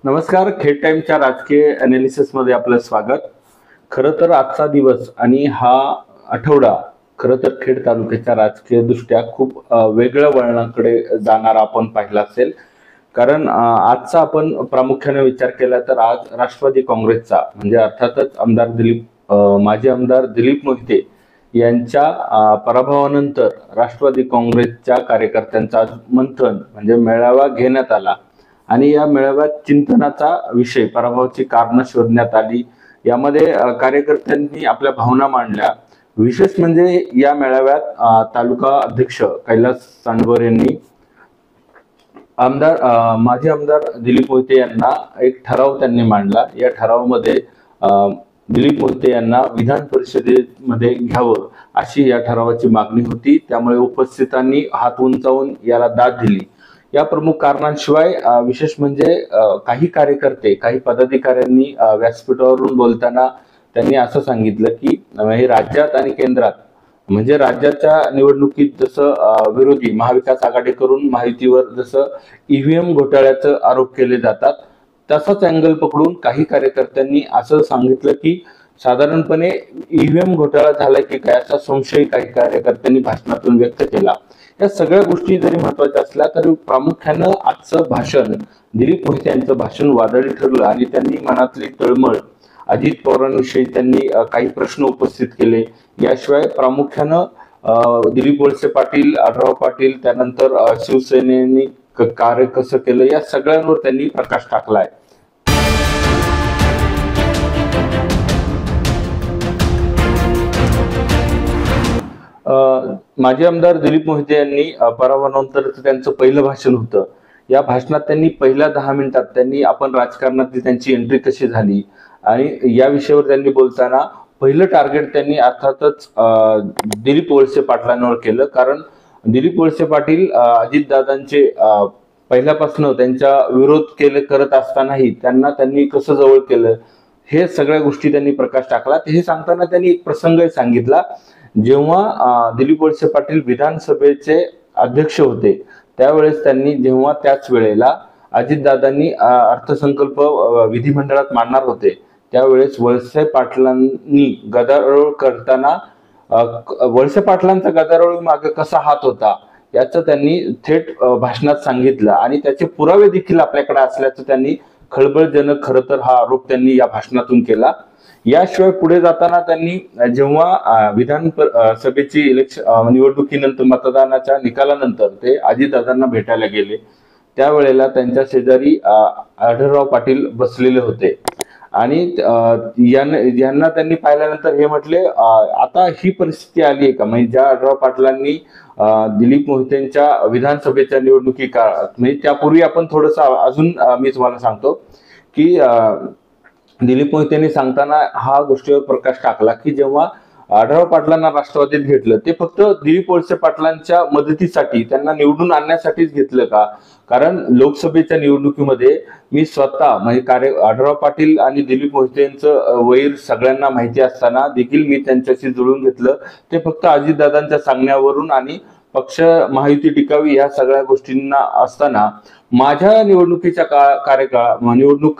नमस्कार. खेड टाइमच्या राजकीय अनालिसिस मध्ये आपलं स्वागत. खरं तर आजचा दिवस आणि हा आठवडा खरं तर खेड तालुक्याच्या राजकीय दृष्ट्या खूप वेगळ्या वळणाकडे जाणारा आपण पाहिला असेल. कारण आजचा आपण प्रामुख्याने विचार केला तर आज राष्ट्रवादी काँग्रेसचा म्हणजे अर्थातच माजी आमदार दिलीप मोहिते यांच्या पराभवानंतर राष्ट्रवादी काँग्रेसच्या कार्यकर्त्यांचा आज मंथन म्हणजे मेळावा घेण्यात आला आणि या मेळाव्यात चिंतनाचा विषय पराभवाची कारण शोधण्यात आली. यामध्ये कार्यकर्त्यांनी आपल्या भावना मांडल्या. विशेष म्हणजे या मेळाव्यात तालुका अध्यक्ष कैलास सांडवर यांनी माजी आमदार दिलीप मोहिते यांना एक ठराव त्यांनी मांडला. या ठरावामध्ये दिलीप मोहिते यांना विधान परिषदेमध्ये घ्यावं अशी या ठरावाची मागणी होती. त्यामुळे उपस्थितांनी हात उंचावून याला दाद दिली. या प्रमुख कारणांशिवाय विशेष म्हणजे काही कार्यकर्ते काही पदाधिकाऱ्यांनी व्यासपीठावरून बोलताना त्यांनी असं सांगितलं की हे राज्यात आणि केंद्रात म्हणजे राज्याच्या निवडणुकीत जसं विरोधी महाविकास आघाडी करून महायुतीवर जसं ईव्हीएम घोटाळ्याचे आरोप केले जातात तसाच अँगल पकडून काही कार्यकर्त्यांनी असं सांगितलं की साधारणपणे ईव्हीएम घोटाळा झालाय की काय असा संशय काही कार्यकर्त्यांनी भाषणातून व्यक्त केला. या सगळ्या गोष्टी जरी महत्वाच्या असल्या तरी प्रामुख्यानं आजचं भाषण दिलीप मोहिते यांचं भाषण वादळी ठरलं आणि त्यांनी मनातली तळमळ अजित पवारांविषयी त्यांनी काही प्रश्न उपस्थित केले. याशिवाय प्रामुख्यानं दिलीप वळसे पाटील, आढळराव पाटील, त्यानंतर शिवसेनेनी कार्य कसं केलं या सगळ्यांवर त्यांनी प्रकाश टाकलाय. माजी आमदार दिलीप मोहिते यांनी पराभवानंतर त्यांचं पहिलं भाषण होतं. या भाषणात त्यांनी पहिल्या 10 मिनिटात त्यांनी आपण राजकारणातली त्यांची एंट्री कशी झाली आणि या विषयावर त्यांनी बोलताना पहिलं टार्गेट त्यांनी अर्थातच दिलीप वळसे पाटलांवर केलं. कारण दिलीप वळसे पाटील अजितदादांचे पहिल्यापासून त्यांचा विरोध करत असतानाही त्यांनी कसं जवळ केलं हे सगळ्या गोष्टी त्यांनी प्रकाश टाकला. हे सांगताना त्यांनी एक प्रसंग सांगितला. जेव्हा दिलीप वळसे पाटील विधानसभेचे अध्यक्ष होते त्यावेळेस जेव्हा त्याच वेळेला अजितदादांनी अर्थसंकल्प विधिमंडळात मांडणार होते त्यावेळेस वळसे पाटलांनी गदारोळ करताना वळसे पाटलांचा गदारोळ मागे कसा हात होता याचं त्यांनी थेट भाषणात सांगितलं आणि त्याचे पुरावे देखील आपल्याकडे असल्याचं त्यांनी खळबळजनक खरं तर हा आरोप त्यांनी या भाषणातून केला. याशिवाय पुढे जाताना त्यांनी जेव्हा विधान सभेची निवडणुकीनंतर मतदानाच्या निकालानंतर ते अजितदादांना भेटायला गेले त्यावेळेला त्यांच्या शेजारी आढळराव पाटील बसलेले होते आणि यांना त्यांनी पाहिल्यानंतर हे म्हटले आता ही परिस्थिती आली आहे का म्हणजे ज्या आढळराव पाटलांनी दिलीप मोहितेंच्या विधानसभेच्या निवडणुकी काळात म्हणजे त्यापूर्वी आपण थोडस अजून मी तुम्हाला सांगतो की दिलीप मोहितेंनी सांगताना हा गोष्टीवर प्रकाश टाकला की जेव्हा आढळराव पाटलांना राष्ट्रवादीत घेतलं ते फक्त दिलीप वळसे पाटलांच्या मदतीसाठी त्यांना निवडून आणण्यासाठीच घेतलं का. कारण लोकसभेच्या निवडणुकीमध्ये मी स्वतः म्हणजे आढळराव पाटील आणि दिलीप मोहितेंचं वैर सगळ्यांना माहिती असताना देखील मी त्यांच्याशी जुळून घेतलं ते फक्त अजितदादांच्या सांगण्यावरून आणि पक्ष महायुती टिकावी या सगळ्या गोष्टींना असताना माझ्या निवडणूक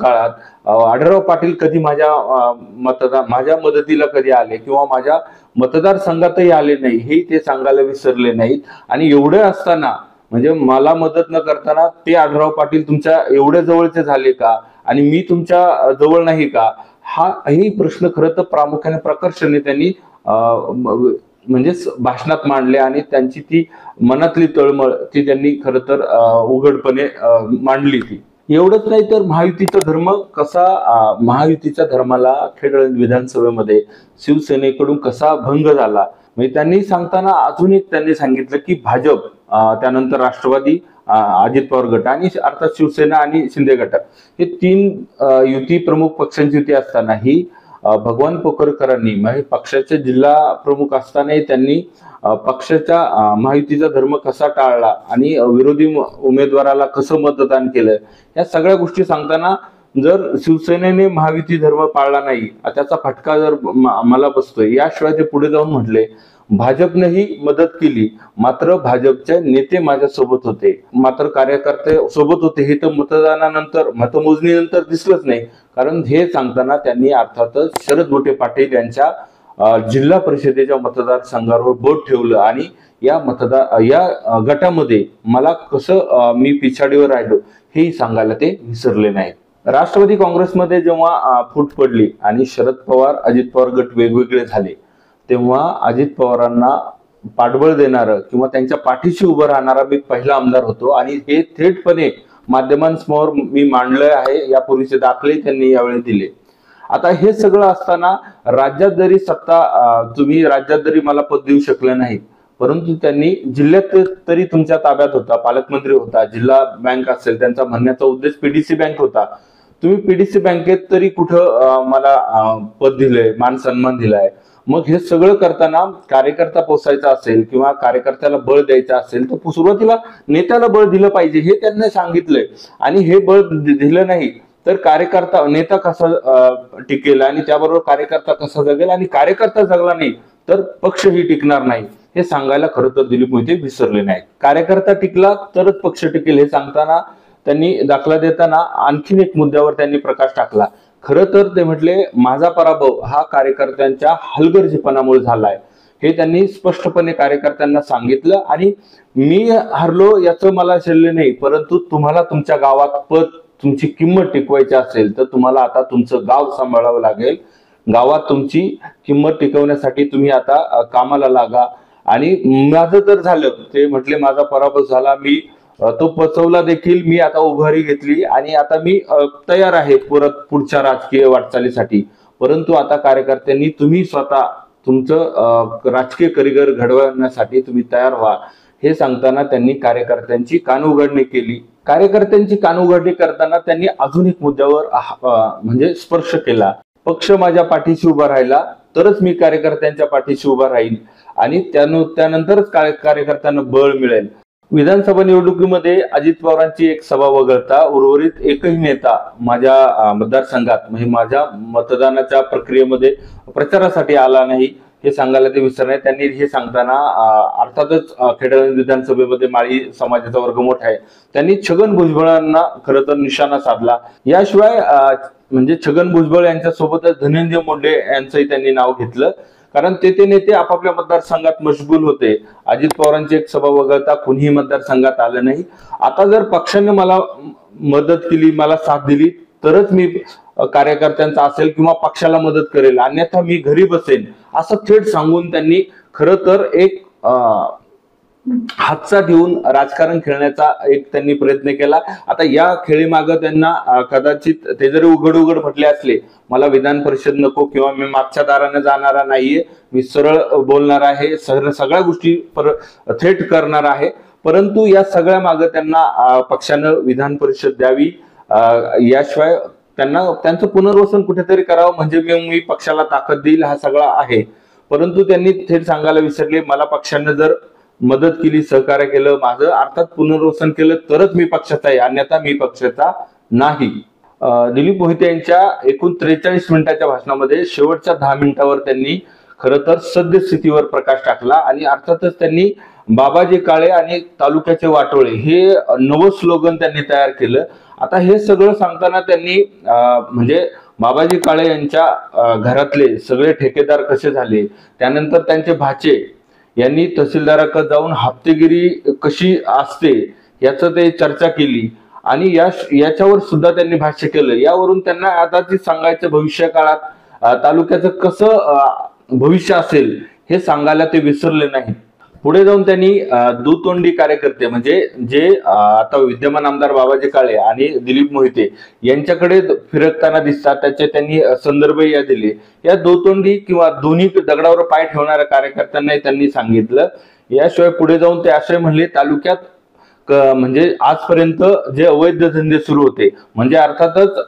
काळात आढळराव पाटील कधी माझ्या मदतीला कधी आले किंवा माझ्या मतदारसंघातही आले नाही हे ते सांगायला विसरले नाहीत. आणि एवढे असताना म्हणजे मला मदत न करताना ते आढळराव पाटील तुमच्या एवढ्या जवळचे झाले का आणि मी तुमच्या जवळ नाही का हे प्रश्न खरं तर प्रामुख्याने प्रकर्षाने त्यांनी म्हणजे भाषणात मांडले आणि त्यांची ती मनातली तळमळ ती त्यांनी खरं तर उघडपणे मांडली. ती एवढंच नाही तर महायुतीच्या धर्माला खेड विधानसभेमध्ये शिवसेनेकडून कसा भंग झाला म्हणजे त्यांनी सांगताना अजून एक त्यांनी सांगितलं की भाजप त्यानंतर राष्ट्रवादी अजित पवार गट आणि अर्थात शिवसेना आणि शिंदे गट हे 3 युती प्रमुख पक्षांची युती असतानाही भगवान पोखरकरांनी म्हणजे पक्षाचे जिल्हा प्रमुख असतानाही त्यांनी पक्षाच्या महायुतीचा धर्म कसा टाळला आणि विरोधी उमेदवाराला कसं मतदान केलं या सगळ्या गोष्टी सांगताना जर शिवसेनेने महायुती धर्म पाळला नाही त्याचा फटका जर मला बसतोय. याशिवाय ते पुढे जाऊन म्हटले भाजपनेही मदत केली, मात्र भाजपचे नेते माझ्या सोबत होते, मात्र कार्यकर्ते सोबत होते हे तर मतदानानंतर मतमोजणीनंतर दिसलंच नाही. कारण हे सांगताना त्यांनी अर्थातच शरद मोठे पाटील यांच्या जिल्हा परिषदेच्या मतदारसंघावर बोट ठेवलं आणि या गटामध्ये मला कसं मी पिछाडीवर राहिलो हेही सांगायला ते विसरले नाहीत. राष्ट्रवादी काँग्रेसमध्ये जेव्हा फूट पडली आणि शरद पवार अजित पवार गट वेगवेगळे झाले, तेव्हा अजित पवारांना पाठबळ देणारं किंवा त्यांच्या पाठीशी उभं राहणारा मी पहिला आमदार होतो आणि हे थेटपणे माध्यमांसमोर मी मांडलं आहे. यापूर्वीचे दाखले त्यांनी यावेळी दिले. आता हे सगळं असताना राज्यात जरी तुम्ही राज्यात जरी मला पद देऊ शकले नाही, परंतु त्यांनी जिल्ह्यात तरी तुमच्या ताब्यात होता, पालकमंत्री होता, जिल्हा बँक असेल, त्यांचा म्हणण्याचा उद्देश पीडीसी बँक होता, तुम्ही पीडीसी बँकेत तरी कुठं मला पद दिलंय, मान सन्मान दिलाय. मग हे सगळं करताना कार्यकर्ता पोसायचा असेल किंवा कार्यकर्त्याला बळ द्यायचं असेल तर सुरुवातीला नेत्याला बळ दिलं पाहिजे हे त्यांनी सांगितलंय. आणि हे बळ दिलं नाही तर नेता कसा टिकेल आणि त्याबरोबर कार्यकर्ता कसा जगेल, आणि कार्यकर्ता जगला नाही तर पक्षही टिकणार नाही हे सांगायला खरं तर दिलीप मोहिते विसरले नाहीत. कार्यकर्ता टिकला तरच पक्ष टिकेल हे सांगताना त्यांनी दाखला देताना आणखीन एक मुद्द्यावर त्यांनी प्रकाश टाकला. खरं तर ते म्हटले, माझा पराभव हा कार्यकर्त्यांच्या हलगर्जीपणामुळे झालाय हे त्यांनी स्पष्टपणे कार्यकर्त्यांना सांगितलं. आणि मी हरलो याचं मला शल्य नाही, परंतु तुम्हाला तुमच्या गावात पद तुमची किंमत टिकवायची असेल तर तुम्हाला आता तुमचं गाव सांभाळावं लागेल. गावात तुमची किंमत टिकवण्यासाठी तुम्ही आता कामाला लागा. आणि माझं तर झालं, ते म्हटले माझा पराभव झाला, मी तो पचवला देखील, मी आता उभारी घेतली आणि आता मी तयार आहे पुढच्या राजकीय वाटचालीसाठी. परंतु आता कार्यकर्त्यांनी तुम्ही स्वतः तुमचं राजकीय करिअर घडवण्यासाठी तुम्ही तयार व्हा हे सांगताना त्यांनी कार्यकर्त्यांची कानउघडणी केली. कार्यकर्त्यांची कानउघडणी करताना त्यांनी अजून एक मुद्द्यावर म्हणजे स्पर्श केला. पक्ष माझ्या पाठीशी उभा राहिला तरच मी कार्यकर्त्यांच्या पाठीशी उभा राहील आणि त्यानंतरच कार्यकर्त्यांना बळ मिळेल. विधानसभा निवडणुकीमध्ये अजित पवारांची एक सभा वगळता उर्वरित एकही नेता माझ्या मतदारसंघात म्हणजे माझ्या मतदानाच्या प्रक्रियेमध्ये प्रचारासाठी आला नाही हे सांगायला ते विसरले. त्यांनी हे सांगताना अर्थातच खेड विधानसभेमध्ये माळी समाजाचा वर्ग मोठा आहे, त्यांनी छगन भुजबळांना खरं तर निशाणा साधला. याशिवाय म्हणजे छगन भुजबळ यांच्या सोबतच धनंजय मुंडे यांचंही त्यांनी नाव घेतलं, कारण ते नेते आपापल्या मतदारसंघात मशगूल होते. अजित पवारांची एक सभा वगळता कुणीही मतदारसंघात आलं नाही. आता जर पक्षाने मला मदत केली, मला साथ दिली तरच मी कार्यकर्त्यांचा असेल किंवा पक्षाला मदत करेल, अन्यथा मी घरी बसेन असं थेट सांगून त्यांनी खरं तर एक हातचा ठेवून राजकारण खेळण्याचा एक त्यांनी प्रयत्न केला. आता या खेळीमागं त्यांना कदाचित ते जरी उघड म्हटले असले, मला विधान परिषद नको किंवा मी मागच्या दाराने जाणारा नाहीये, मी सरळ बोलणार आहे, सगळ्या गोष्टी थेट करणार आहे, परंतु या सगळ्या मागे त्यांना पक्षानं विधान परिषद द्यावी, याशिवाय त्यांचं पुनर्वसन कुठेतरी करावं म्हणजे मी पक्षाला ताकद देईल हा सगळा आहे. परंतु त्यांनी थेट सांगायला विसरले, मला पक्षानं जर मदत केली, सहकार्य केलं, माझं अर्थात पुनर्वसन केलं तरच मी पक्षाचा आहे, अन्यथा मी पक्षाचा नाही. दिलीप मोहिते यांच्या एकूण 43 मिनिटाच्या भाषणामध्ये शेवटच्या 10 मिनिटावर त्यांनी खरं तर सद्यस्थितीवर प्रकाश टाकला आणि अर्थातच त्यांनी बाबाजी काळे आणि तालुक्याचे वाटोळे हे नवं स्लोगन त्यांनी तयार केलं. आता हे सगळं सांगताना त्यांनी म्हणजे बाबाजी काळे यांच्या घरातले सगळे ठेकेदार कसे झाले, त्यानंतर त्यांचे भाचे यांनी तहसीलदाराकडे जाऊन हप्तेगिरी कशी असते याचं ते चर्चा केली आणि याच्यावर सुद्धा त्यांनी भाष्य केलं. यावरून त्यांना आता ते सांगायचं भविष्य काळात तालुक्याचं कसं भविष्य असेल हे सांगायला ते विसरले नाही. पुढे जाऊन त्यांनी दुतोंडी कार्यकर्ते म्हणजे जे आता विद्यमान आमदार बाबाजी काळे आणि दिलीप मोहिते यांच्याकडे फिरकताना दिसतात त्याचे त्यांनी संदर्भ या दिले. या दुतोंडी किंवा दोन्ही दगडावर पाय ठेवणाऱ्या कार्यकर्त्यांनाही त्यांनी सांगितलं. याशिवाय पुढे जाऊन ते असे म्हणले, तालुक्यात म्हणजे आजपर्यंत जे अवैध धंदे सुरू होते म्हणजे अर्थातच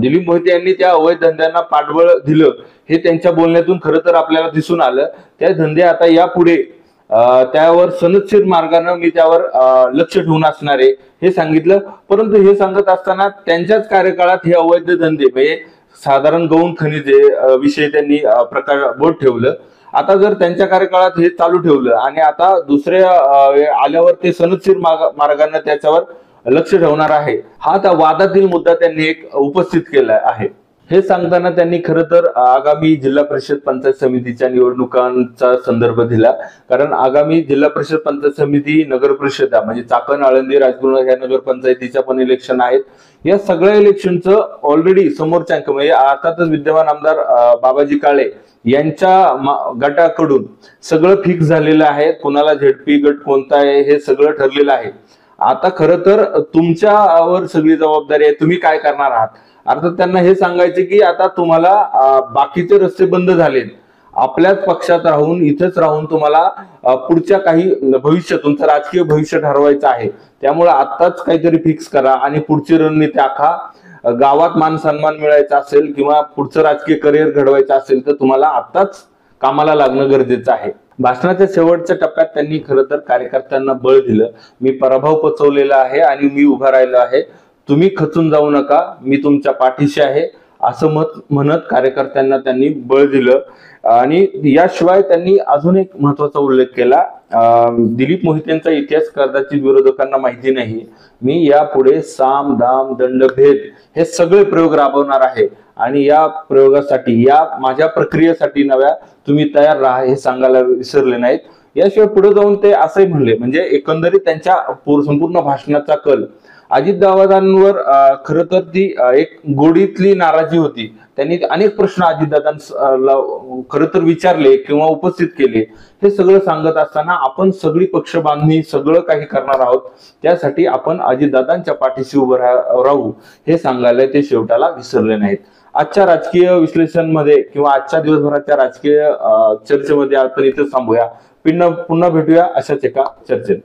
दिलीप मोहिते यांनी त्या अवैध धंद्यांना पाठबळ दिलं हे त्यांच्या बोलण्यातून खरं तर आपल्याला दिसून आलं. त्या धंदे आता यापुढे त्यावर सनदशीर मार्गाने मी त्यावर लक्ष ठेवून असणार आहे हे सांगितलं. परंतु हे सांगत असताना त्यांच्याच कार्यकाळात हे अवैध धंदे म्हणजे साधारण गौण खनिजे विषयी त्यांनी बोट ठेवलं आता जर त्यांच्या कार्यकाळात हे चालू ठेवलं आणि आता दुसऱ्या आल्यावर ते सनदशीर मार्गाने त्याच्यावर लक्ष ठेवणार आहे, हा त्या वादातील मुद्दा त्यांनी एक उपस्थित केला आहे. हे सांगताना त्यांनी खरं तर आगामी जिल्हा परिषद पंचायत समितीच्या निवडणुकांचा संदर्भ दिला. कारण आगामी जिल्हा परिषद पंचायत समिती, नगर परिषदा म्हणजे चाकण, आळंदी, राजगुरू ह्या नगर पंचायतीच्या पण इलेक्शन आहेत. या सगळ्या इलेक्शनचं ऑलरेडी समोरच्या अंक म्हणजे अर्थातच विद्यमान आमदार बाबाजी काळे यांच्या गटाकडून सगळं फिक्स झालेलं आहे. कोणाला झेडपी गट कोणता आहे हे सगळं ठरलेलं आहे. आता खरं तर तुमच्यावर सगळी जबाबदारी आहे, तुम्ही काय करणार आहात. अर्थात त्यांना हे सांगायचे की आता तुम्हाला बाकीचे रस्ते बंद झालेत, आपल्याच पक्षात राहून इथेच राहून तुम्हाला पुढच्या काही भविष्य, तुमचं राजकीय भविष्य ठरवायचं आहे. त्यामुळे आत्ताच काहीतरी फिक्स करा आणि पुढची रणनीती आखा. गावात मान सन्मान मिळायचा असेल किंवा पुढचं राजकीय करिअर घडवायचं असेल तर तुम्हाला आत्ताच कामाला लागणं गरजेचं आहे. भाषणाच्या शेवटच्या टप्प्यात त्यांनी खरं तर कार्यकर्त्यांना बळ दिलं. मी पराभव पचवलेला आहे आणि मी उभा राहिलो आहे, तुम्ही खचून जाऊ नका, मी तुमच्या पाठीशी आहे असं म्हणत कार्यकर्त्यांना त्यांनी बळ दिलं. आणि याशिवाय त्यांनी अजून एक महत्वाचा उल्लेख केला. दिलीप मोहितेंचा इतिहास कदाचित विरोधकांना माहिती नाही. मी यापुढे साम दाम दंड भेद हे सगळे प्रयोग राबवणार आहे आणि या प्रयोगासाठी, या माझ्या प्रक्रियेसाठी नव्या तुम्ही तयार राहा हे सांगायला विसरले नाहीत. याशिवाय पुढे जाऊन ते असंही म्हणले, म्हणजे एकंदरीत त्यांच्या संपूर्ण भाषणाचा कल अजितदादांवर खरं तर ती एक गोडीतली नाराजी होती. त्यांनी अनेक प्रश्न अजितदादांना खरं तर विचारले किंवा उपस्थित केले. हे सगळं सांगत असताना आपण सगळी पक्ष बांधणी सगळं काही करणार आहोत, त्यासाठी आपण अजितदादांच्या पाठीशी उभं राहू हे सांगायला ते शेवटाला विसरले नाहीत. आजच्या राजकीय विश्लेषणमध्ये किंवा आजच्या दिवसभराच्या राजकीय चर्चेमध्ये आपण इथेच थांबूया. पुन्हा भेटूया अशाच एका चर्चेत.